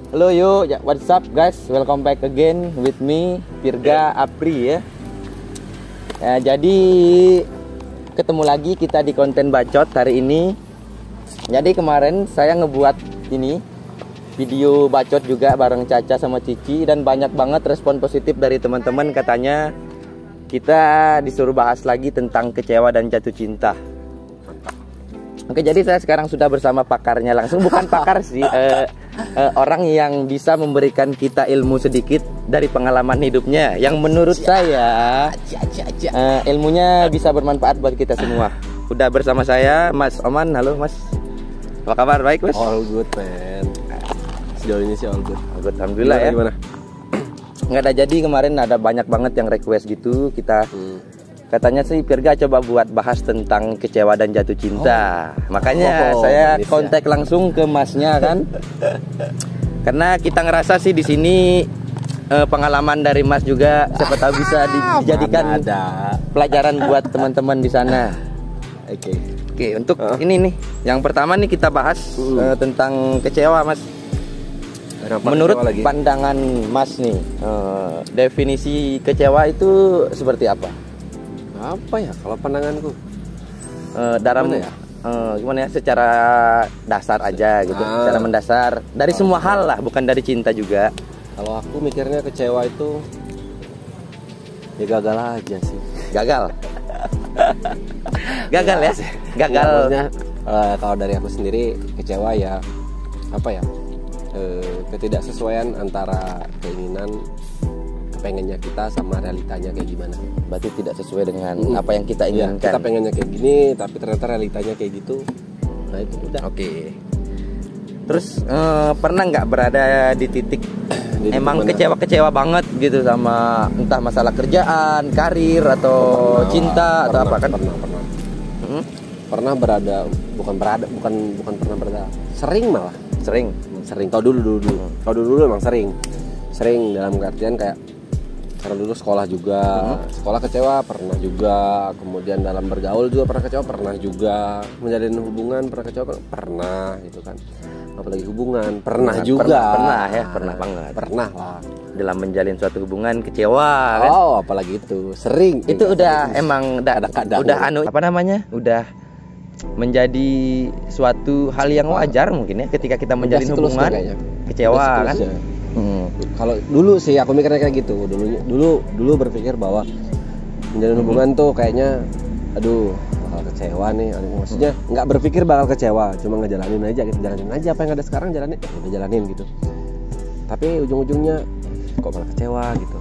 Halo yuk, what's up guys? Welcome back again with me, Virga Apri ya. Jadi ketemu lagi kita di konten bacot hari ini. Jadi kemarin saya ngebuat ini video bacot juga bareng Caca sama Cici, dan banyak banget respon positif dari teman-teman. Katanya kita disuruh bahas lagi tentang kecewa dan jatuh cinta. Oke, jadi saya sekarang sudah bersama pakarnya langsung, bukan pakar sih, orang yang bisa memberikan kita ilmu sedikit dari pengalaman hidupnya, yang menurut saya ilmunya bisa bermanfaat buat kita semua. Udah bersama saya Mas Oman. Halo Mas, apa kabar? Baik Mas? All good man. Sejauh ini sih all good. Alhamdulillah ya. Gimana? Nggak ada jadi, kemarin ada banyak banget yang request gitu. Kita katanya sih Virga coba buat bahas tentang kecewa dan jatuh cinta. Makanya saya kontak langsung ke Masnya kan. Karena kita ngerasa sih di sini pengalaman dari Mas juga siapa tahu bisa dijadikan pelajaran buat teman-teman di sana. Oke, untuk ini nih, yang pertama nih kita bahas tentang kecewa Mas. Menurut pandangan Mas nih, definisi kecewa itu seperti apa? Apa ya kalau pandanganku? Gimana ya, secara dasar aja gitu, secara mendasar dari semua hal lah, bukan dari cinta juga. Kalau aku mikirnya kecewa itu ya gagal aja sih. Gagal ya, gagal. Maksudnya kalau dari aku sendiri kecewa ya apa ya, ketidaksesuaian antara keinginan pengennya kita sama realitanya kayak gimana. Berarti tidak sesuai dengan apa yang kita inginkan. Kita pengennya kayak gini tapi ternyata realitanya kayak gitu. Nah itu udah. Oke. Terus pernah nggak berada di titik emang kecewa banget gitu sama entah masalah kerjaan, karir atau cinta atau apa kan? Pernah berada, bukan pernah berada. Sering. Kalau dulu emang sering dalam artian kayak karena dulu sekolah juga, sekolah kecewa pernah juga, kemudian dalam bergaul juga pernah kecewa, pernah juga menjalin hubungan pernah kecewa, pernah gitu kan, apalagi hubungan pernah juga, pernah lah dalam menjalin suatu hubungan kecewa kan? Apalagi itu sering itu udah emang udah menjadi suatu hal yang wajar mungkin ya ketika kita menjalin hubungan kecewa kan. Kalau dulu sih aku mikirnya kayak gitu. Dulu berpikir bahwa menjalin hubungan tuh kayaknya bakal kecewa nih. Maksudnya nggak berpikir bakal kecewa, cuma ngejalanin aja gitu. Jalanin aja apa yang ada sekarang, udah jalanin gitu. Tapi ujung-ujungnya kok malah kecewa gitu.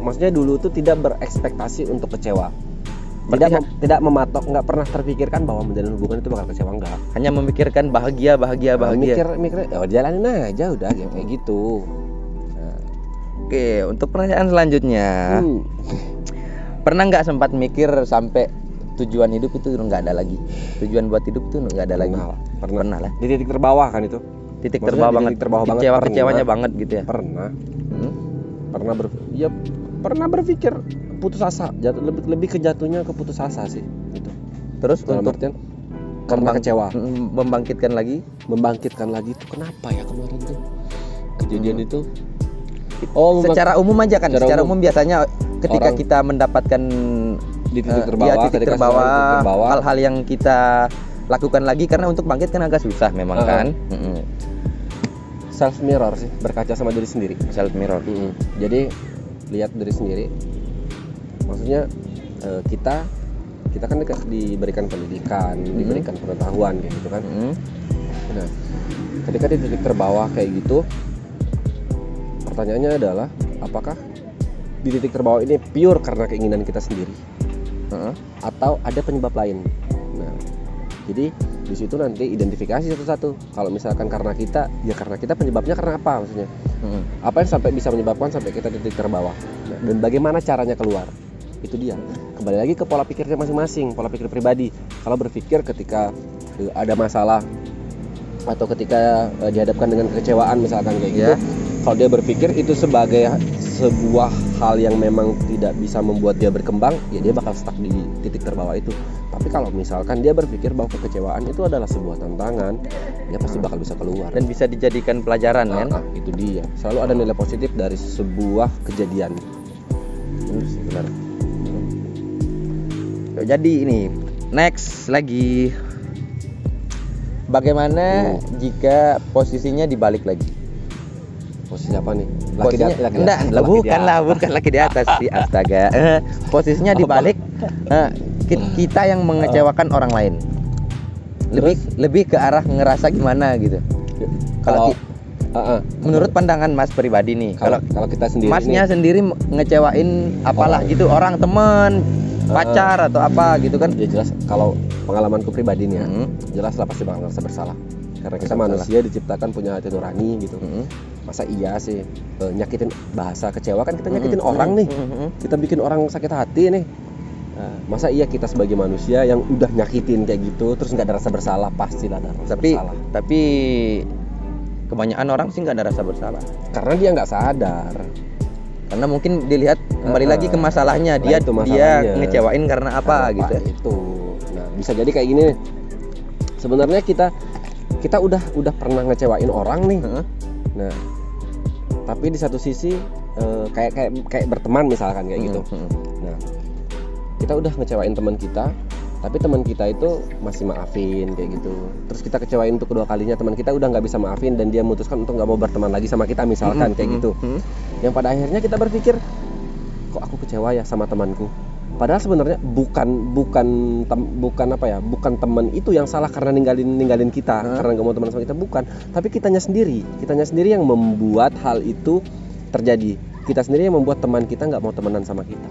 Maksudnya dulu tuh tidak berekspektasi untuk kecewa. Tidak mematok, nggak pernah terpikirkan bahwa menjalin hubungan itu bakal kecewa, enggak. Hanya memikirkan bahagia. Mikir jalanin aja udah kayak gitu. Oke, untuk pertanyaan selanjutnya, pernah nggak sempat mikir sampai tujuan hidup itu nggak ada lagi, tujuan buat hidup tuh nggak ada lagi? Pernah lah. Di titik terbawah kan itu. Titik terbawah banget. Kecewanya banget gitu ya. Pernah berpikir putus asa, lebih ke jatuhnya ke putus asa sih gitu. Terus dalam untuk artian karena kecewa membangkitkan lagi itu kenapa ya kemarin tuh kejadian itu? Secara umum aja kan, secara umum biasanya ketika kita mendapatkan di titik terbawah, hal-hal yang kita lakukan lagi, karena untuk bangkit kan agak susah memang kan. Self mirror sih, berkaca sama diri sendiri. Self mirror. Jadi lihat diri sendiri. Maksudnya kita kan diberikan pendidikan, diberikan pengetahuan kayak gitu kan. Nah, ketika di titik terbawah kayak gitu, pertanyaannya adalah apakah di titik terbawah ini pure karena keinginan kita sendiri, atau ada penyebab lain. Nah, jadi di situ nanti identifikasi satu-satu. Kalau misalkan karena kita penyebabnya karena apa maksudnya? Apa yang sampai bisa menyebabkan sampai kita di titik terbawah? Nah, dan bagaimana caranya keluar? Itu dia. Kembali lagi ke pola pikirnya masing-masing, pola pikir pribadi. Kalau berpikir ketika ada masalah atau ketika dihadapkan dengan kekecewaan misalkan kayak gitu, kalau dia berpikir itu sebagai sebuah hal yang memang tidak bisa membuat dia berkembang, ya dia bakal stuck di titik terbawah itu. Tapi kalau misalkan dia berpikir bahwa kekecewaan itu adalah sebuah tantangan, dia pasti bakal bisa keluar. Dan bisa dijadikan pelajaran kan? Itu dia. Selalu ada nilai positif dari sebuah kejadian. Benar sih, benar. Jadi ini next lagi, bagaimana jika posisinya dibalik lagi? Posisi apa nih? Posisinya enggak, bukan laki di atas sih, astaga. Posisinya dibalik, kita yang mengecewakan orang lain. Lebih ke arah ngerasa gimana gitu. Kalau menurut pandangan Mas pribadi nih, kalau kita sendiri, Masnya sendiri ngecewain apalah gitu, orang, teman, pacar atau apa gitu kan? Ya jelas kalau pengalamanku pribadi nih ya, jelas lah pasti bakal ngerasa bersalah. Karena kita manusia diciptakan punya hati nurani gitu. Masa iya sih nyakitin, bahasa kecewa kan kita nyakitin orang nih. Kita bikin orang sakit hati nih. Masa iya kita sebagai manusia yang udah nyakitin kayak gitu terus nggak ada rasa bersalah? Pastilah ada rasa bersalah. Tapi kebanyakan orang sih nggak ada rasa bersalah. Karena dia nggak sadar. Karena mungkin dilihat kembali lagi ke masalahnya, dia ngecewain karena apa gitu. Itu. Nah, bisa jadi kayak gini nih. Sebenarnya kita udah pernah ngecewain orang nih. Nah, tapi di satu sisi kayak berteman misalkan kayak gitu. Nah, kita udah ngecewain teman kita, tapi teman kita itu masih maafin kayak gitu. Terus kita kecewain untuk kedua kalinya, teman kita udah nggak bisa maafin dan dia memutuskan untuk nggak mau berteman lagi sama kita misalkan kayak gitu. Yang pada akhirnya kita berpikir, kok aku kecewa ya sama temanku. Padahal sebenarnya bukan teman itu yang salah karena ninggalin kita, karena nggak mau teman sama kita, bukan. Tapi kitanya sendiri yang membuat hal itu terjadi. Kita sendiri yang membuat teman kita nggak mau temenan sama kita.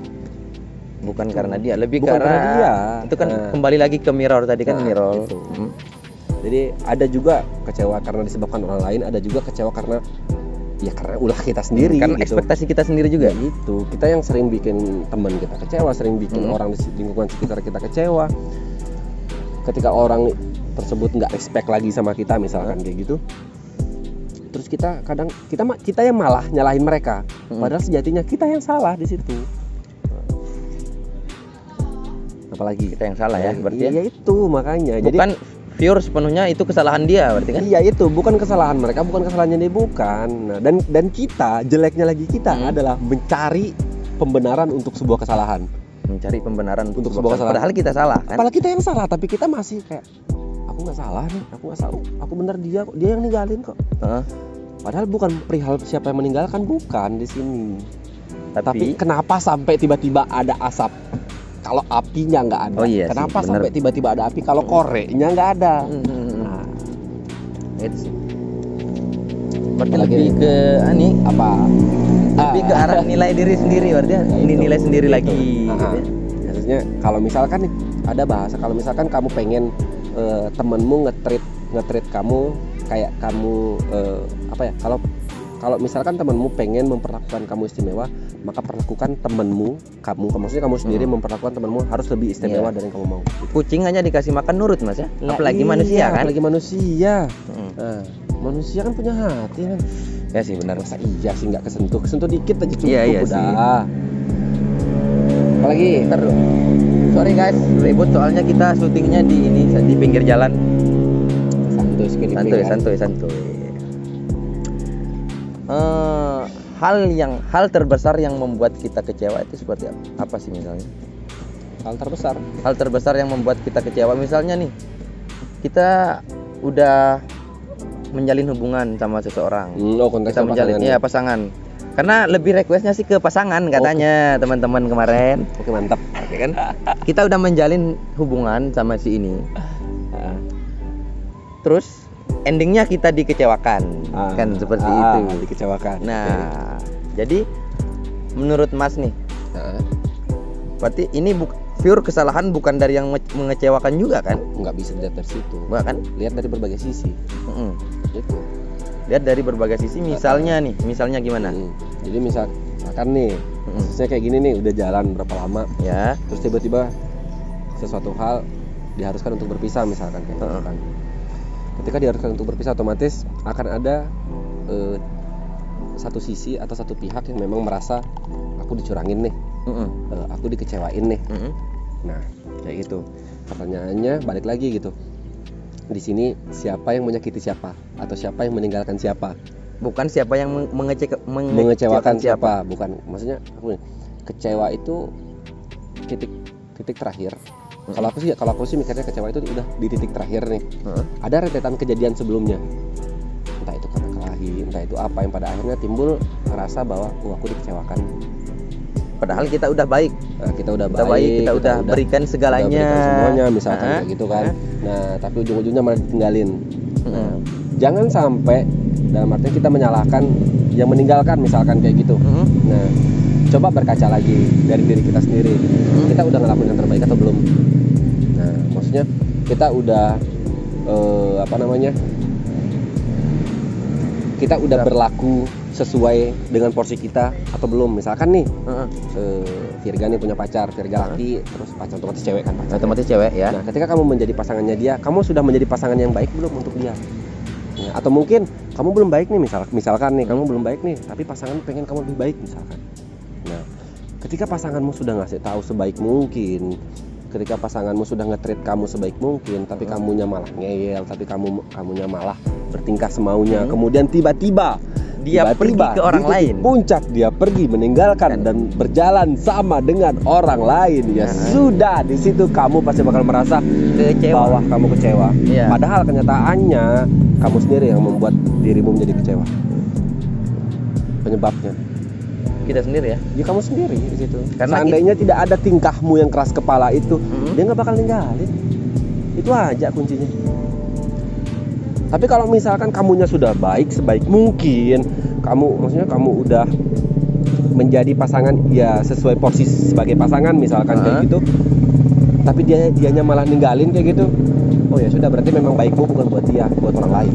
Bukan karena dia, lebih karena dia. Itu kan kembali lagi ke mirror tadi kan, mirror. Gitu. Jadi ada juga kecewa karena disebabkan orang lain, ada juga kecewa karena ulah kita sendiri. Karena gitu. Ekspektasi kita sendiri juga. Itu kita yang sering bikin teman kita kecewa, sering bikin orang di lingkungan sekitar kita kecewa. Ketika orang tersebut nggak respect lagi sama kita misalkan kayak gitu, terus kita yang malah nyalahin mereka. Padahal sejatinya kita yang salah di situ. Apalagi kita yang salah ya, berarti ya itu makanya. Bukan pure sepenuhnya itu kesalahan dia berarti kan? Iya, itu bukan kesalahan mereka, bukan kesalahannya dia, bukan. Nah, dan kita, jeleknya lagi kita adalah mencari pembenaran untuk sebuah kesalahan. Mencari pembenaran untuk sebuah kesalahan. Padahal kita salah kan? Padahal kita yang salah, tapi kita masih kayak, aku nggak salah nih, aku nggak salah, aku bener, dia yang ninggalin kok. Padahal bukan perihal siapa yang meninggalkan, bukan di sini. Tapi kenapa sampai tiba-tiba ada asap? Kalau apinya nggak ada, kenapa sampai tiba-tiba ada api kalau korenya nggak ada? Nah, itu sih. Berarti lebih ke lebih ke arah nilai diri sendiri, berarti ini nilai sendiri itu lagi. Maksudnya kalau misalkan nih ada bahasa, kalau misalkan kamu pengen temenmu nge-treat kamu kayak kamu kalau misalkan temanmu pengen memperlakukan kamu istimewa, maka perlakukan temanmu, maksudnya kamu sendiri memperlakukan temanmu harus lebih istimewa dari yang kamu mau. Kucing aja dikasih makan nurut, Mas ya. Apalagi manusia kan? Apalagi manusia. Manusia kan punya hati kan. Ya sih benar. Masa iya sih nggak kesentuh dikit aja cukup udah. Sih. Apalagi terus. Sorry guys, ribut soalnya kita syutingnya di pinggir jalan. Santuy. Hal terbesar yang membuat kita kecewa itu seperti apa sih misalnya? Hal terbesar yang membuat kita kecewa misalnya nih, kita udah menjalin hubungan sama seseorang. Kita menjalin pasangan. Karena lebih requestnya sih ke pasangan katanya teman-teman kemarin. Oke, mantap. Oke kan? Kita udah menjalin hubungan sama si ini. Terus endingnya kita dikecewakan, kan seperti itu. Dikecewakan. Nah, jadi menurut Mas nih, berarti ini pure kesalahan bukan dari yang mengecewakan juga kan? Nggak bisa dilihat dari situ. Kan? Lihat dari berbagai sisi. Itu. Lihat dari berbagai sisi. Misalnya gimana? Jadi misalkan nih, kasusnya kayak gini nih, udah jalan berapa lama? Ya. Terus tiba-tiba sesuatu hal diharuskan untuk berpisah misalkan kayak gitu kan. Ketika diharuskan untuk berpisah, otomatis akan ada satu sisi atau satu pihak yang memang merasa aku dicurangin nih, aku dikecewain nih. Nah, kayak gitu. Pertanyaannya balik lagi gitu, di sini siapa yang menyakiti siapa atau siapa yang meninggalkan siapa? Bukan siapa yang Mengecewakan siapa, bukan. Maksudnya aku nih, kecewa itu titik terakhir. Kalau aku sih mikirnya kecewa itu udah di titik terakhir nih. Ada rentetan kejadian sebelumnya, entah itu karena kelahi, entah itu apa, yang pada akhirnya timbul ngerasa bahwa aku dikecewakan. Padahal kita udah baik. Nah, kita udah baik, kita udah berikan segalanya, berikan semuanya, misalkan kayak gitu kan. Nah, tapi ujung-ujungnya malah ditinggalin. Nah, jangan sampai dalam artinya kita menyalahkan yang meninggalkan, misalkan kayak gitu. Nah, coba berkaca lagi dari diri kita sendiri. Kita udah ngelakuin yang terbaik atau belum? Nah, maksudnya kita udah kita udah berlaku sesuai dengan porsi kita atau belum? Misalkan nih, Virga nih punya pacar, Virga laki, terus pacar otomatis cewek kan, pacar otomatis cewek ya. Nah, ketika kamu menjadi pasangannya dia, kamu sudah menjadi pasangan yang baik belum untuk dia? Nah, atau mungkin kamu belum baik nih, misalkan nih kamu belum baik nih, tapi pasangan pengen kamu lebih baik misalkan. Nah, ketika pasanganmu sudah ngasih tahu sebaik mungkin, ketika pasanganmu sudah nge-treat kamu sebaik mungkin, tapi kamunya malah ngeyel, tapi kamunya malah bertingkah semaunya, kemudian tiba-tiba dia pergi ke orang lain, puncak dia pergi meninggalkan dan berjalan sama dengan orang lain, ya sudah, di situ kamu pasti bakal merasa kecewa, bahwa kamu kecewa. Padahal kenyataannya kamu sendiri yang membuat dirimu menjadi kecewa. Penyebabnya kita sendiri ya. Ya kamu sendiri di situ. Karena seandainya tidak ada tingkahmu yang keras kepala itu, dia nggak bakal ninggalin. Itu aja kuncinya. Tapi kalau misalkan kamunya sudah baik sebaik mungkin, maksudnya kamu udah menjadi pasangan ya sesuai porsi sebagai pasangan misalkan kayak gitu, tapi dianya malah ninggalin kayak gitu, oh ya sudah, berarti memang baikmu bukan buat dia, buat orang lain.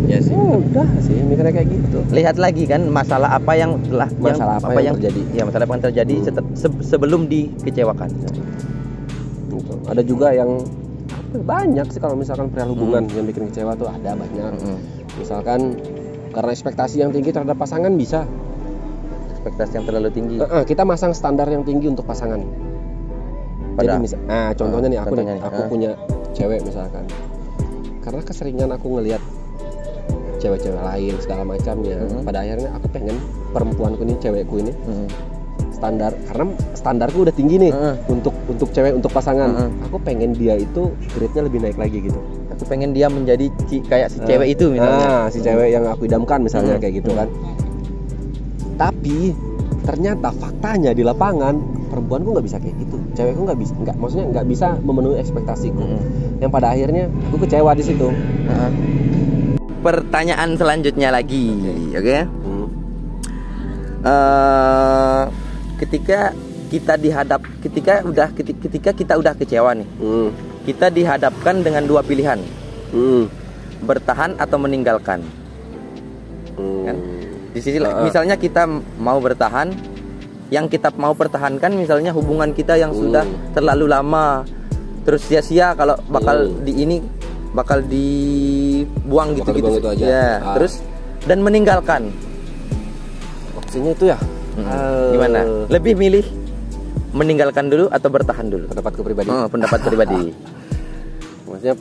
Ya sih. Udah sih mikirnya kayak gitu. Lihat lagi kan masalah apa yang terjadi. Ya, masalah apa yang terjadi sebelum dikecewakan. Gitu. Ada juga yang banyak sih kalau misalkan perihal hubungan yang bikin kecewa tuh ada banyak. Misalkan karena ekspektasi yang tinggi terhadap pasangan bisa. Ekspektasi yang terlalu tinggi. Kita masang standar yang tinggi untuk pasangan. Jadi contohnya nih, aku punya cewek misalkan. Karena keseringan aku ngelihat cewek-cewek lain segala macamnya, pada akhirnya aku pengen perempuanku ini, cewekku ini karena standarku udah tinggi nih untuk cewek, untuk pasangan. Aku pengen dia itu grade-nya lebih naik lagi gitu. Aku pengen dia menjadi kayak si cewek itu misalnya. Si cewek yang aku idamkan misalnya kayak gitu kan. Tapi ternyata faktanya di lapangan perempuanku nggak bisa kayak gitu, cewekku nggak bisa memenuhi ekspektasiku. Yang pada akhirnya aku kecewa di situ. Pertanyaan selanjutnya lagi, oke? Ketika kita udah kecewa nih, kita dihadapkan dengan dua pilihan, bertahan atau meninggalkan. Kan? Di sisi misalnya kita mau bertahan, yang kita mau pertahankan misalnya hubungan kita yang sudah terlalu lama, terus sia-sia kalau bakal dibuang gitu aja. Ya, terus dan meninggalkan. Opsinya itu ya. Gimana? Lebih milih meninggalkan dulu atau bertahan dulu? Pendapatku pribadi. Pendapat pribadi. Maksudnya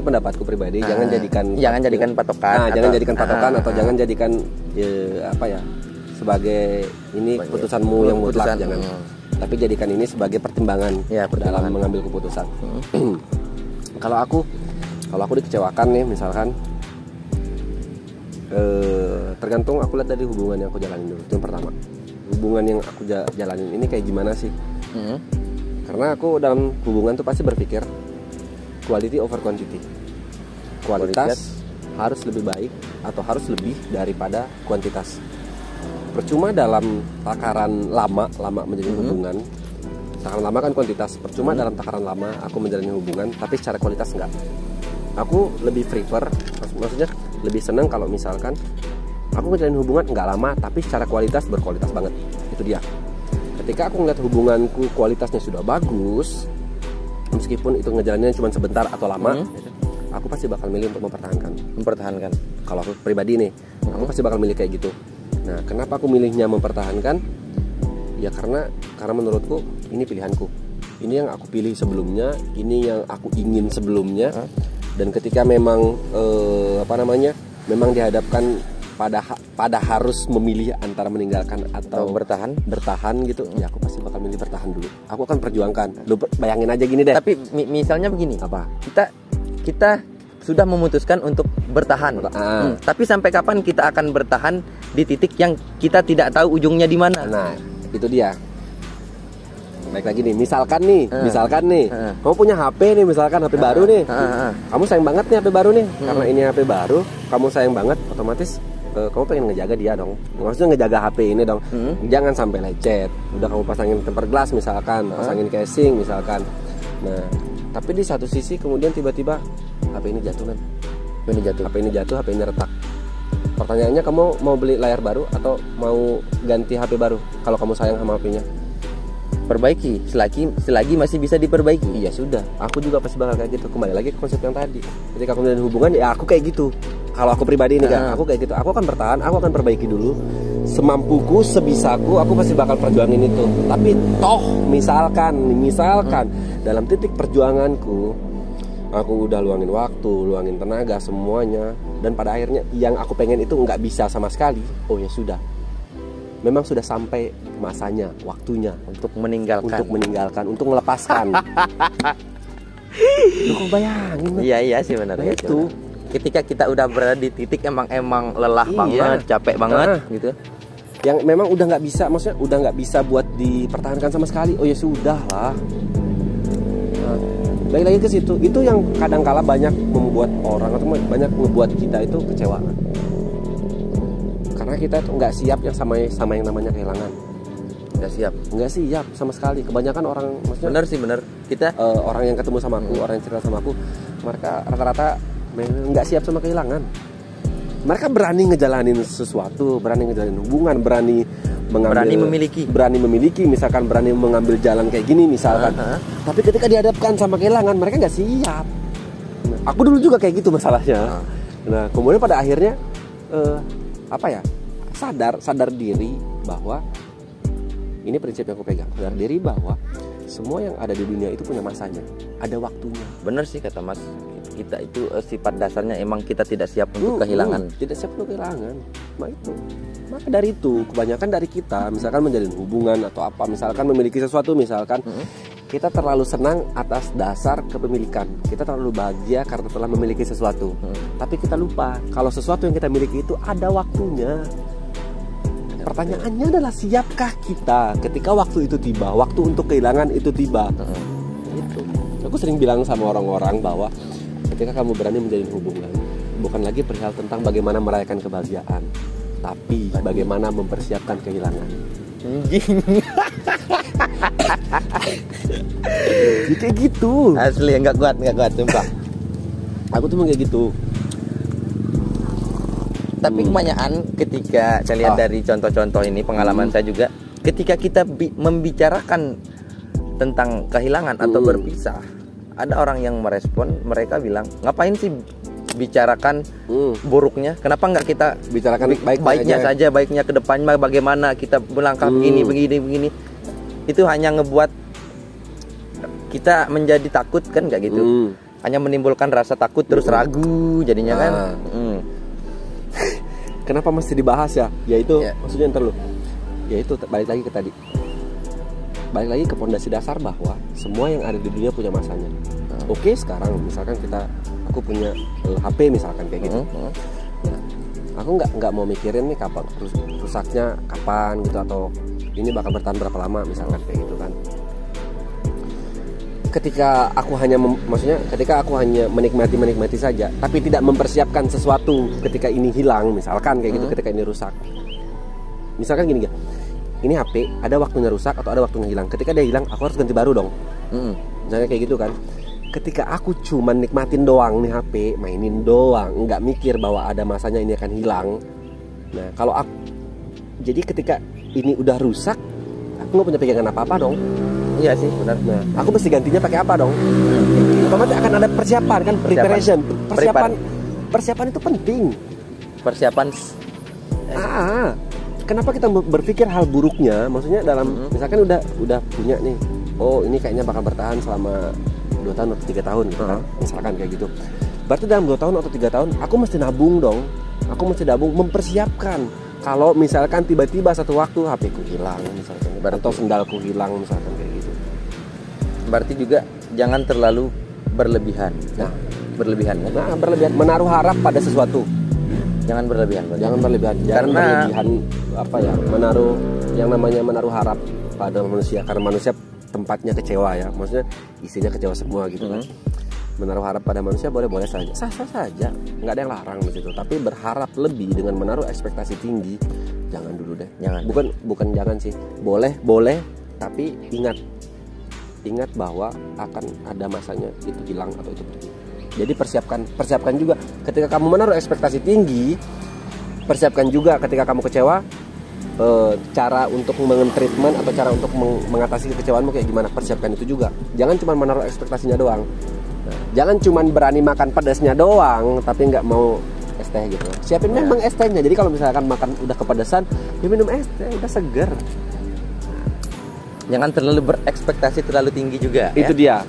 pendapatku pribadi. Jangan jadikan patokan. Jangan jadikan patokan atau jangan jadikan sebagai ini keputusanmu yang mutlak, jangan. Tapi jadikan ini sebagai pertimbangan dalam mengambil keputusan. Kalau aku dikecewakan nih misalkan, tergantung aku lihat dari hubungan yang aku jalanin dulu. Itu yang pertama. Hubungan yang aku jalanin ini kayak gimana sih? Karena aku dalam hubungan tuh pasti berpikir quality over quantity. Kualitas harus lebih baik atau harus lebih daripada kuantitas. Percuma dalam takaran lama menjalin hubungan. Takaran lama kan kuantitas. Percuma dalam takaran lama aku menjalani hubungan, tapi secara kualitas enggak. Aku lebih prefer, maksudnya lebih senang kalau misalkan aku menjalin hubungan enggak lama, tapi secara kualitas berkualitas banget. Itu dia. Ketika aku ngeliat hubunganku kualitasnya sudah bagus, meskipun itu ngejalaninnya cuma sebentar atau lama, aku pasti bakal milih untuk mempertahankan. Kalau aku pribadi nih, aku pasti bakal milih kayak gitu. Nah, kenapa aku milihnya mempertahankan? Ya karena menurutku ini pilihanku. ini yang aku pilih sebelumnya, ini yang aku ingin sebelumnya. Dan ketika memang memang dihadapkan pada harus memilih antara meninggalkan atau bertahan gitu, ya aku pasti bakal milih bertahan dulu. Aku akan perjuangkan. Lu bayangin aja gini deh. Tapi misalnya begini, apa? Kita sudah memutuskan untuk bertahan. Tapi sampai kapan kita akan bertahan di titik yang kita tidak tahu ujungnya di mana? Nah, itu dia. Baik lagi nih, misalkan nih, kamu punya HP nih, misalkan HP baru nih. Kamu sayang banget nih HP baru nih. Karena ini HP baru, kamu sayang banget, otomatis kamu pengen ngejaga dia dong. Maksudnya ngejaga HP ini dong. Jangan sampai lecet. Udah kamu pasangin tempered glass misalkan, pasangin casing misalkan. Nah, tapi di satu sisi kemudian tiba-tiba HP ini jatuh kan. HP ini jatuh, HP ini retak. Pertanyaannya, kamu mau beli layar baru atau mau ganti HP baru? Kalau kamu sayang sama HP-nya, perbaiki selagi masih bisa diperbaiki. Iya sudah, aku juga pasti bakal kayak gitu. Kembali lagi ke konsep yang tadi. Ketika aku menjalin hubungan, ya aku kayak gitu. Kalau aku pribadi nih kan, aku kayak gitu. Aku akan bertahan, aku akan perbaiki dulu semampuku, sebisaku. Aku pasti bakal perjuangin itu. Tapi toh misalkan dalam titik perjuanganku, aku udah luangin waktu, luangin tenaga, semuanya, dan pada akhirnya yang aku pengen itu nggak bisa sama sekali. Oh ya sudah, memang sudah sampai masanya, waktunya untuk meninggalkan, untuk melepaskan. Lu kok bayangin? Iya sih benar. Nah, itu ketika kita udah berada di titik emang lelah banget, capek banget gitu. Yang memang udah nggak bisa, maksudnya udah nggak bisa buat dipertahankan sama sekali. Oh ya sudah lah. Nah, balik lagi ke situ. Itu yang kadang-kala banyak membuat orang atau banyak membuat kita itu kecewa. Karena kita tuh nggak siap yang sama yang namanya kehilangan. Nggak siap sama sekali. Kebanyakan orang, maksudnya bener kita orang yang ketemu sama aku, orang yang cerita sama aku, mereka rata-rata nggak siap sama kehilangan. Mereka berani ngejalanin sesuatu, berani ngejalanin hubungan, berani memiliki, misalkan berani mengambil jalan kayak gini misalkan. Tapi ketika dihadapkan sama kehilangan, mereka nggak siap. Aku dulu juga kayak gitu masalahnya. Nah, kemudian pada akhirnya sadar diri bahwa ini prinsip yang aku pegang. Sadar diri bahwa semua yang ada di dunia itu punya masanya, ada waktunya. Bener sih kata Mas, kita itu sifat dasarnya emang kita tidak siap untuk kehilangan. Tidak siap untuk kehilangan. Maka dari itu kebanyakan dari kita, misalkan menjalin hubungan atau apa, misalkan memiliki sesuatu, misalkan kita terlalu senang atas dasar kepemilikan. Kita terlalu bahagia karena telah memiliki sesuatu. Tapi kita lupa kalau sesuatu yang kita miliki itu ada waktunya. Pertanyaannya adalah, siapkah kita ketika waktu itu tiba, waktu untuk kehilangan itu tiba? Itu. Aku sering bilang sama orang-orang bahwa ketika kamu berani menjalin hubungan, bukan lagi perihal tentang bagaimana merayakan kebahagiaan, tapi bagaimana mempersiapkan kehilangan. Kayak gitu. Asli nggak kuat sumpah. Aku tuh kayak gitu. Tapi kebanyakan ketika saya lihat dari contoh-contoh ini, pengalaman saya juga, ketika kita membicarakan tentang kehilangan atau berpisah, ada orang yang merespon, mereka bilang, ngapain sih bicarakan buruknya? Kenapa nggak kita bicarakan baiknya saja, baiknya ke depannya bagaimana kita melangkah begini. Itu hanya ngebuat kita menjadi takut kan, nggak gitu? Hanya menimbulkan rasa takut terus ragu jadinya kan. Kenapa mesti dibahas ya? Yaitu maksudnya ntar lu. Yaitu balik lagi ke tadi. Balik lagi ke pondasi dasar bahwa semua yang ada di dunia punya masanya. Oke, sekarang misalkan aku punya HP misalkan kayak gitu. Nah, aku nggak mau mikirin nih kapan rusaknya, kapan gitu, atau ini bakal bertahan berapa lama misalkan kayak gitu kan. Ketika aku hanya menikmati saja, tapi tidak mempersiapkan sesuatu ketika ini hilang, misalkan kayak gitu, ketika ini rusak. Misalkan gini, ini HP ada waktunya rusak atau ada waktunya hilang. Ketika dia hilang, aku harus ganti baru dong. Misalnya kayak gitu kan. Ketika aku cuma nikmatin doang nih HP, mainin doang, nggak mikir bahwa ada masanya ini akan hilang. Nah, jadi ketika ini udah rusak, aku nggak punya pegangan apa-apa dong. Iya sih, benar. Nah, aku mesti gantinya pakai apa dong? Otomatis akan ada persiapan kan, preparation. Persiapan itu penting. Persiapan. Kenapa kita berpikir hal buruknya? Maksudnya dalam misalkan udah punya nih oh ini kayaknya bakal bertahan selama 2 tahun atau 3 tahun gitu kan, misalkan kayak gitu. Berarti dalam 2 tahun atau 3 tahun aku mesti nabung dong. Aku mesti nabung, mempersiapkan kalau misalkan tiba-tiba satu waktu HP ku hilang misalkan, atau sendalku hilang misalkan kayak gitu. Berarti juga jangan terlalu berlebihan. Nah, berlebihan ya. Nah, berlebihan, menaruh harap pada sesuatu. Jangan berlebihan. Jangan berlebihan. Jangan berlebihan apa ya? Menaruh yang namanya menaruh harap pada manusia, karena manusia tempatnya kecewa ya. Maksudnya isinya kecewa semua gitu kan. Menaruh harap pada manusia boleh-boleh saja. Sah-sah saja. Nggak ada yang larang di situ. Tapi berharap lebih dengan menaruh ekspektasi tinggi, jangan dulu deh. Jangan. Bukan jangan sih. Boleh, tapi ingat bahwa akan ada masanya itu hilang atau itu pergi. Jadi persiapkan juga ketika kamu menaruh ekspektasi tinggi, persiapkan juga ketika kamu kecewa, cara untuk treatment atau cara untuk mengatasi kekecewaanmu kayak gimana, persiapkan itu juga. Jangan cuma menaruh ekspektasinya doang. Nah, jangan cuma berani makan pedasnya doang tapi nggak mau es teh gitu. Siapin memang es tehnya. Jadi kalau misalkan makan udah kepedesan, ya minum es teh udah seger. Jangan terlalu berekspektasi terlalu tinggi juga. Itu dia.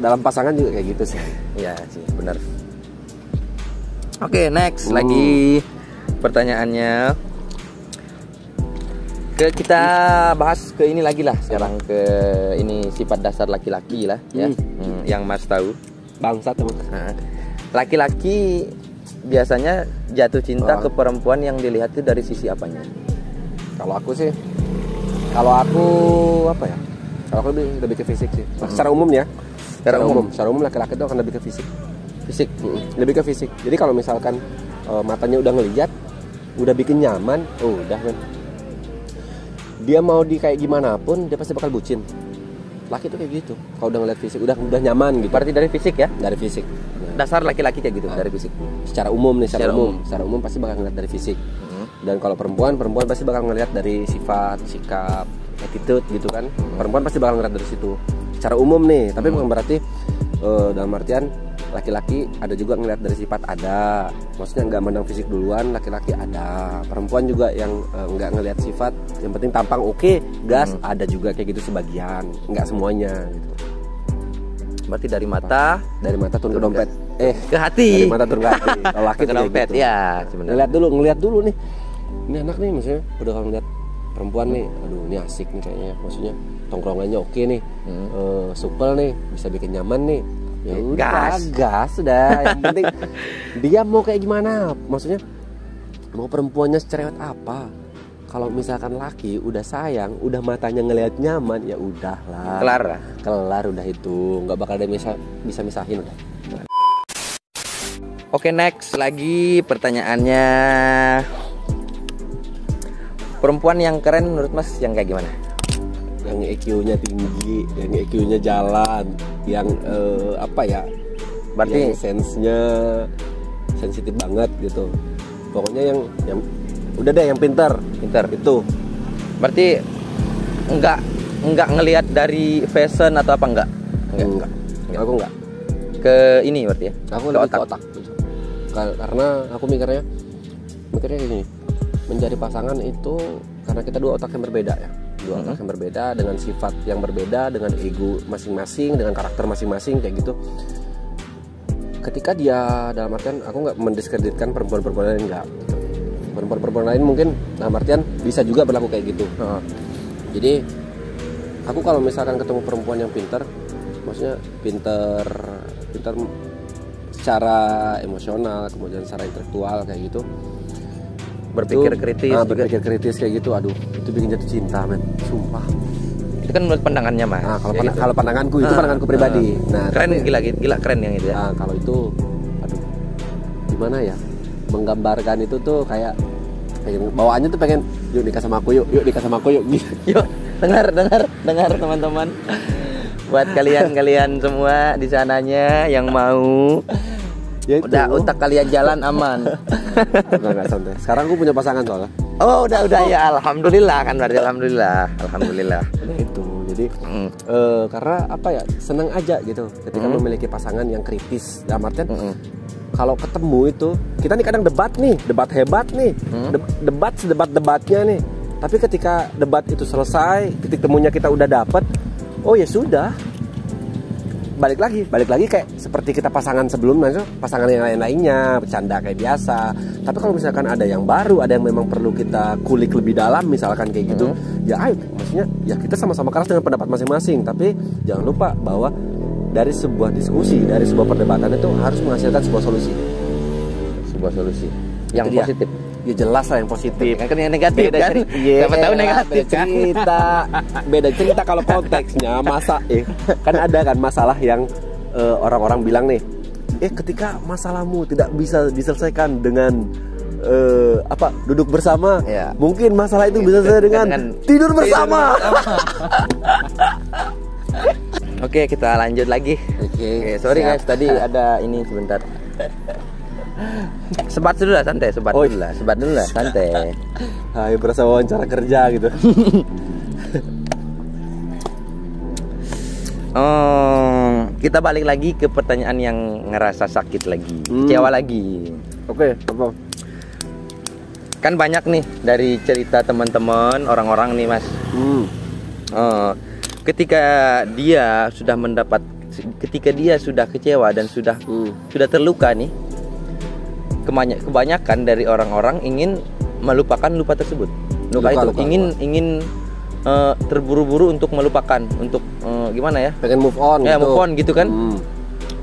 Dalam pasangan juga kayak gitu sih. Iya sih, benar. Oke, next lagi pertanyaannya. Kita bahas ke ini lagi lah sekarang, ke ini sifat dasar laki-laki lah ya. Yang Mas tahu. Bangsat teman. Laki-laki biasanya jatuh cinta ke perempuan yang dilihat itu dari sisi apanya? Kalau aku sih, kalau aku apa ya? Kalau aku lebih ke fisik sih. Secara umum ya. Secara umum laki-laki itu akan lebih ke fisik. Lebih ke fisik. Jadi kalau misalkan matanya udah ngeliat, udah bikin nyaman, udah kan. Dia mau di kayak gimana pun dia pasti bakal bucin. Laki itu kayak gitu. Kalau udah ngeliat fisik, udah nyaman gitu. Berarti dari fisik ya? Dari fisik. Dasar laki-laki kayak gitu, dari fisik. Secara umum pasti bakal ngeliat dari fisik. Dan kalau perempuan pasti bakal ngeliat dari sifat, sikap, attitude gitu kan. Perempuan pasti bakal ngeliat dari situ. Secara umum nih, tapi bukan berarti dalam artian laki-laki ada juga ngeliat dari sifat, ada. Maksudnya nggak mandang fisik duluan, laki-laki ada. Perempuan juga yang nggak ngeliat sifat, yang penting tampang oke, gas, ada juga kayak gitu sebagian, nggak semuanya gitu. Berarti dari mata turun ke dompet, ke hati. Dari mata turun ke hati. Kalau laki ke dompet gitu. ya sebenarnya. Ngeliat dulu nih, ini anak nih, maksudnya udah kalau ngeliat perempuan nih, aduh ini asik nih kayaknya, maksudnya tongkrongannya oke nih, supel nih, bisa bikin nyaman nih, ya udah gas udah. Yang penting dia mau kayak gimana, maksudnya mau perempuannya cerewet apa. Kalau misalkan laki udah sayang, udah matanya ngelihat nyaman, ya udahlah, kelar udah itu, nggak bakal ada bisa misahin udah. Oke, next lagi pertanyaannya, perempuan yang keren menurut Mas yang kayak gimana? Yang EQ-nya tinggi, yang EQ-nya jalan, yang apa ya? Berarti sense-nya sensitif banget gitu. Pokoknya yang udah deh, yang pintar itu. Berarti enggak ngelihat dari fashion atau apa enggak? Aku enggak. Ke ini berarti ya? Aku lebih ke otak. Karena aku mikirnya gini. Mencari pasangan itu karena kita dua otak yang berbeda ya. Dua otak yang berbeda, dengan sifat yang berbeda, dengan ego masing-masing, dengan karakter masing-masing kayak gitu. Ketika dia, dalam artian aku nggak mendiskreditkan perempuan-perempuan lain, enggak gitu. Perempuan-perempuan lain mungkin dalam artian bisa juga berlaku kayak gitu. Jadi aku kalau misalkan ketemu perempuan yang pintar, maksudnya pintar secara emosional, kemudian secara intelektual kayak gitu, berpikir kritis kayak gitu, aduh itu bikin jatuh cinta men, sumpah. Itu kan menurut pandangannya Mas. Kalau pandanganku itu pandanganku pribadi. Keren, gila keren yang itu ya. Kalau itu, aduh, gimana ya? Menggambarkan itu tuh kayak bawaannya tuh pengen, yuk nikah sama aku yuk nikah sama aku yuk. Yuk, dengar teman-teman. Buat kalian semua di sananya yang mau, ya udah otak kalian jalan aman. Enggak santai. Sekarang aku punya pasangan soalnya. Oh, udah ya, alhamdulillah kan, berarti alhamdulillah. Udah itu. Jadi karena apa ya, seneng aja gitu ketika memiliki pasangan yang kritis. Dalam artian kalau ketemu itu, kita nih kadang debat hebat nih, debatnya nih. Tapi ketika debat itu selesai, titik temunya kita udah dapet, oh ya sudah, balik lagi kayak seperti kita pasangan sebelumnya, pasangan yang lain-lainnya, bercanda kayak biasa. Tapi kalau misalkan ada yang baru, ada yang memang perlu kita kulik lebih dalam, misalkan kayak gitu, ya ayo, maksudnya ya kita sama-sama keras dengan pendapat masing-masing. Tapi jangan lupa bahwa dari sebuah diskusi, dari sebuah perdebatan itu harus menghasilkan sebuah solusi. Sebuah solusi yang Itu dia. positif. Ya jelas lah yang positif. Kan yang negatif Beda kan? cerita. Siapa tahu negatif kan? Beda cerita kalau konteksnya kan ada kan masalah yang orang-orang bilang nih, ketika masalahmu tidak bisa diselesaikan dengan duduk bersama, Ya. mungkin masalah itu bisa selesai dengan tidur bersama. Oke, kita lanjut lagi. Oke, sorry siap. guys, tadi ada ini sebentar. Sebat dulu lah, santai. Sebat dulu lah, santai. Hai, berasa wawancara kerja gitu. Kita balik lagi ke pertanyaan yang ngerasa sakit lagi, kecewa lagi. Oke, apa? Kan banyak nih dari cerita teman-teman, orang-orang nih mas. Ketika dia sudah kecewa dan sudah terluka nih, kebanyakan dari orang-orang ingin melupakan luka tersebut. Luka ingin terburu-buru untuk melupakan, untuk gimana ya? Pengen move on. Ya, gitu. move on gitu kan.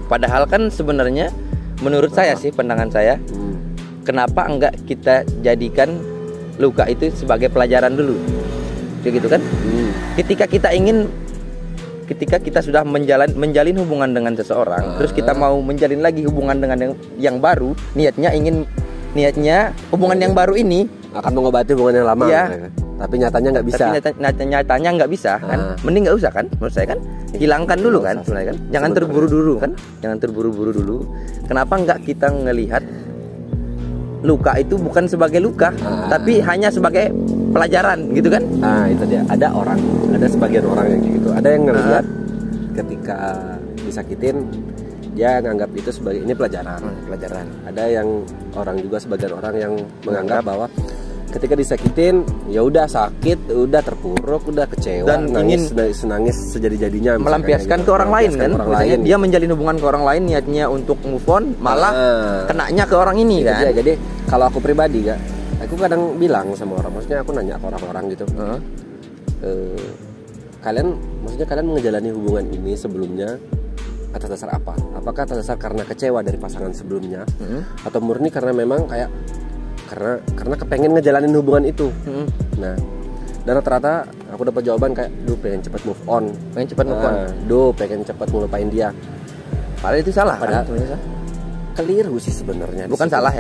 Padahal kan sebenarnya menurut saya sih, pandangan saya, kenapa enggak kita jadikan luka itu sebagai pelajaran dulu, kayak gitu kan? Ketika kita sudah menjalin hubungan dengan seseorang, terus kita mau menjalin lagi hubungan dengan yang baru, niatnya hubungan yang baru ini akan mengobati hubungan yang lama. Iya. Tapi nyatanya nggak bisa. Nyatanya nggak bisa kan? Mending nggak usah kan? Menurut saya kan, hilangkan dulu kan, sebenarnya kan. Jangan terburu dulu kan? Jangan terburu-buru dulu. Kenapa nggak kita ngelihat luka itu bukan sebagai luka, tapi hanya sebagai pelajaran gitu kan? Nah itu dia. Ada sebagian orang yang kayak gitu. Ada yang ngelihat ketika disakitin, dia nganggap itu sebagai ini pelajaran. Ada yang sebagian orang yang menganggap bahwa ketika disakitin, ya udah sakit, udah terpuruk, udah kecewa, dan nangis sejadi-jadinya, melampiaskan ke orang lain kan. Dia menjalin hubungan ke orang lain, niatnya untuk move on, malah kenanya ke orang ini kan. Dia. Jadi kalau aku pribadi aku kadang bilang sama orang, maksudnya aku nanya ke orang-orang gitu, kalian menjalani hubungan ini sebelumnya atas dasar apa? Apakah atas dasar karena kecewa dari pasangan sebelumnya, atau murni karena memang kayak karena kepengen ngejalanin hubungan itu. Nah, dan rata-rata aku dapat jawaban kayak, pengen cepat move on, pengen cepat ngelupain dia. Padahal itu salah. Keliru sih sebenarnya. Bukan salah.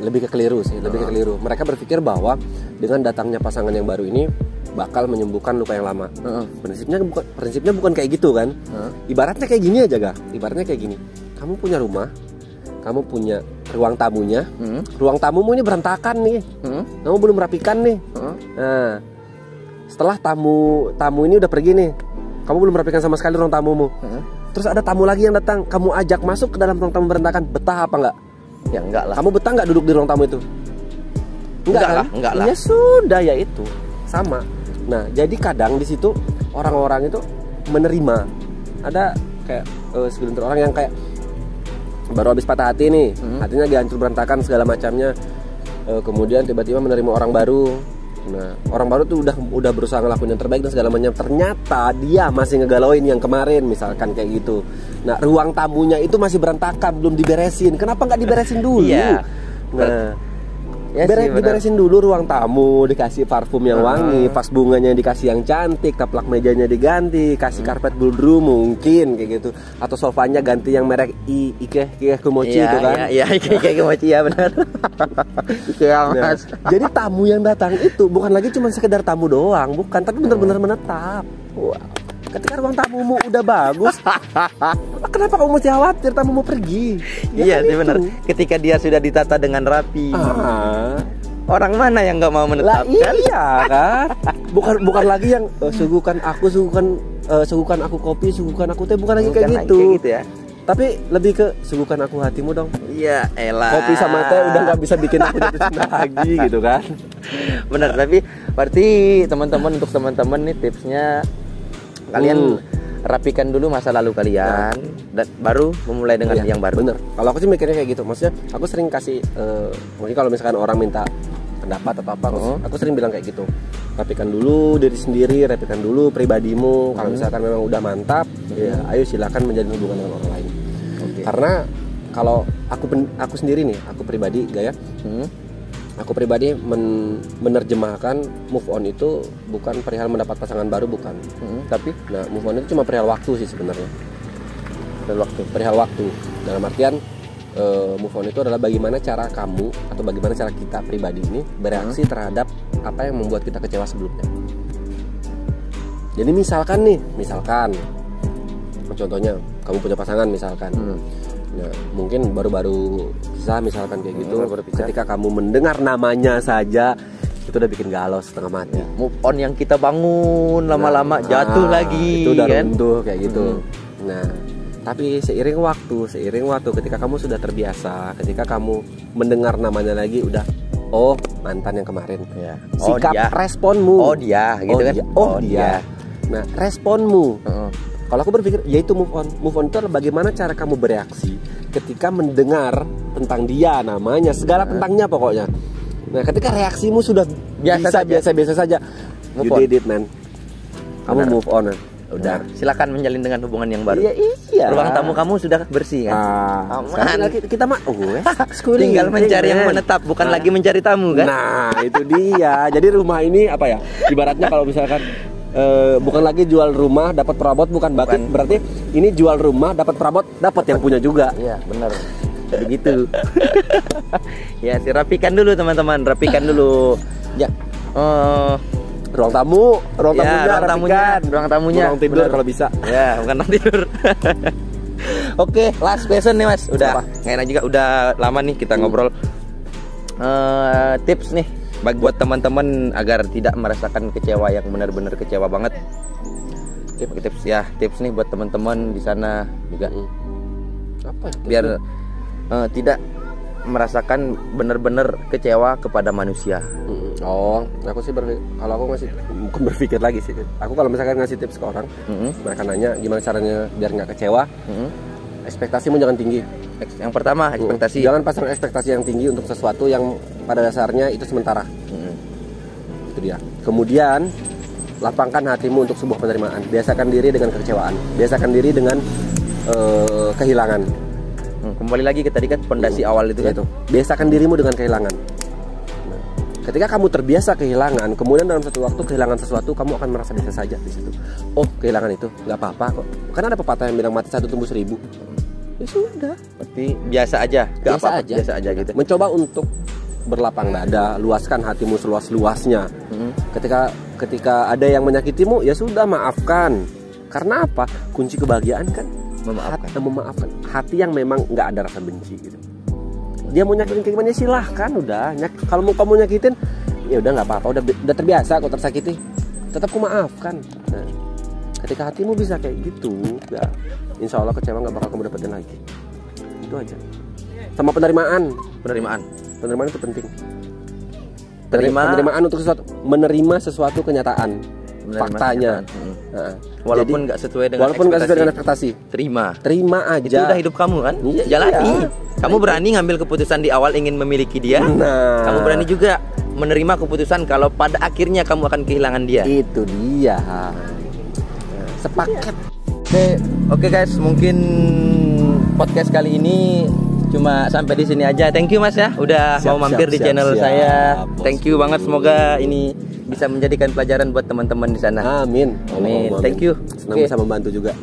Lebih ke keliru sih, keliru. Mereka berpikir bahwa dengan datangnya pasangan yang baru ini bakal menyembuhkan luka yang lama. Prinsipnya bukan kayak gitu kan. Ibaratnya kayak gini aja, Ibaratnya kayak gini. Kamu punya rumah, kamu punya ruang tamunya, ruang tamumu ini berantakan nih, kamu belum rapikan nih. Nah, setelah tamu ini udah pergi nih, kamu belum rapikan sama sekali ruang tamumu. Terus ada tamu lagi yang datang, kamu ajak masuk ke dalam ruang tamu berantakan, betah apa enggak? Ya enggak lah. Kamu betah enggak duduk di ruang tamu itu? Enggak lah. Ya sudah, ya itu sama. Nah, jadi kadang di situ orang-orang itu menerima. Ada kayak segelintir orang yang kayak baru habis patah hati nih, hatinya dihancur berantakan segala macamnya, kemudian tiba-tiba menerima orang baru. Nah, orang baru tuh udah berusaha ngelakuin yang terbaik dan segala macam, ternyata dia masih ngegalauin yang kemarin, misalkan kayak gitu. Nah, ruang tamunya itu masih berantakan, belum diberesin. Kenapa nggak diberesin dulu? Iya. Nah, diberesin dulu ruang tamu, dikasih parfum yang wangi, vas bunganya dikasih yang cantik, taplak mejanya diganti, kasih karpet bluedru mungkin kayak gitu, atau sofanya ganti yang merek Ike Kumochi itu kan. Iya, Ike Kumochi ya benar. Nah, jadi tamu yang datang itu bukan lagi cuma sekedar tamu doang, bukan, tapi benar-benar menetap. Wow. Ketika ruang tamumu udah bagus, kenapa kamu mesti khawatir tamumu pergi? Iya sih benar. Ketika dia sudah ditata dengan rapi, orang mana yang nggak mau menetap? Iya kan? Bukan lagi yang suguhkan aku kopi, suguhkan aku teh, bukan lagi kayak gitu ya. Tapi lebih ke suguhkan aku hatimu dong. Iya, elah. Kopi sama teh udah nggak bisa bikin aku jatuh cinta lagi gitu kan? Benar, tapi berarti untuk teman-teman nih tipsnya, Kalian rapikan dulu masa lalu kalian dan baru memulai dengan yang baru. Bener. Kalau aku sih mikirnya kayak gitu. Maksudnya aku sering kasih mungkin kalau misalkan orang minta pendapat atau apa, aku sering bilang kayak gitu. Rapikan dulu diri sendiri, rapikan dulu pribadimu. Kalau misalkan memang udah mantap, ya ayo silakan menjalin hubungan dengan orang lain. Karena kalau aku sendiri nih, aku pribadi Gaya, aku pribadi menerjemahkan move on itu bukan perihal mendapat pasangan baru, bukan. Tapi move on itu cuma perihal waktu sih sebenarnya. Perihal waktu. Dalam artian move on itu adalah bagaimana cara kamu atau bagaimana cara kita pribadi ini bereaksi terhadap apa yang membuat kita kecewa sebelumnya. Jadi misalkan contohnya kamu punya pasangan misalkan. Nah, mungkin baru-baru pisah misalkan kayak gitu. Ketika kamu mendengar namanya saja itu udah bikin galau setengah mati. Move on yang kita bangun lama-lama jatuh lagi. Itu udah runtuh kayak gitu. Nah, tapi seiring waktu ketika kamu sudah terbiasa, ketika kamu mendengar namanya lagi udah mantan yang kemarin. Sikap responmu. Dia gitu kan. Dia. Nah, responmu. Kalau aku berpikir yaitu move on. Move on itu adalah bagaimana cara kamu bereaksi ketika mendengar tentang dia, namanya, segala tentangnya pokoknya. Nah, ketika reaksimu sudah biasa saja, you did it, man. Kamu move on. Udah, silakan menjalin dengan hubungan yang baru. Iya. Ruang tamu kamu sudah bersih kan? Aman. Kita mah tinggal mencari yang menetap, bukan lagi mencari tamu kan? Nah, itu dia. Jadi rumah ini apa ya? Ibaratnya kalau misalkan bukan lagi jual rumah dapat perabot, bukan. Berarti ini jual rumah dapat perabot, dapat yang punya juga. Iya, benar. Begitu. Ya, rapikan dulu teman-teman, rapikan dulu. Ya. Ruang tamunya, ruang tidur kalau bisa. Ya, bukan ruang tidur. Oke, last question nih Mas. Udah nggak enak juga, udah lama nih kita ngobrol. Tips nih buat teman-teman agar tidak merasakan kecewa yang benar-benar kecewa banget. Tips nih buat teman-teman di sana juga. Apa? Biar tidak merasakan benar-benar kecewa kepada manusia. Aku sih kalau aku bukan berpikir lagi sih. Aku kalau misalkan ngasih tips ke orang, mereka nanya gimana caranya biar nggak kecewa. Ekspektasimu jangan tinggi. Yang pertama, ekspektasi. Jangan pasang ekspektasi yang tinggi untuk sesuatu yang pada dasarnya itu sementara. Itu dia. Kemudian lapangkan hatimu untuk sebuah penerimaan. Biasakan diri dengan kekecewaan. Biasakan diri dengan kehilangan. Kembali lagi ke tadi kan fondasi awal itu kan. Biasakan dirimu dengan kehilangan. Ketika kamu terbiasa kehilangan, kemudian dalam satu waktu kehilangan sesuatu, kamu akan merasa biasa saja di situ. Kehilangan itu nggak apa-apa kok. Karena ada pepatah yang bilang mati satu tumbuh 1000. Ya sudah. Berarti biasa aja. Biasa aja gitu. Mencoba untuk berlapang dada, luaskan hatimu seluas-luasnya. Ketika ada yang menyakitimu, ya sudah maafkan. Karena apa? Kunci kebahagiaan kan memaafkan. Hati yang memang nggak ada rasa benci gitu. Dia mau nyakitin kayak gimana silahkan, udah. Kalau mau kamu nyakitin, ya udah nggak apa-apa, udah terbiasa kok tersakiti. Tetap ku maafkan. Nah, ketika hatimu bisa kayak gitu, ya insya Allah kecewa nggak bakal kamu dapetin lagi. Itu aja. Sama penerimaan itu penting. Penerimaan untuk sesuatu, menerima sesuatu kenyataan, faktanya. Walaupun nggak sesuai dengan ekspektasi, terima aja. Itu udah hidup kamu kan? Jalani. Kamu berani ngambil keputusan di awal ingin memiliki dia. Kamu berani juga menerima keputusan kalau pada akhirnya kamu akan kehilangan dia. Itu dia. Sepaket. Oke guys, mungkin podcast kali ini cuma sampai di sini aja. Thank you Mas ya, udah mau mampir di channel saya. Thank you banget, semoga ini bisa menjadikan pelajaran buat teman-teman di sana. Amin. Thank you. Senang bisa membantu juga.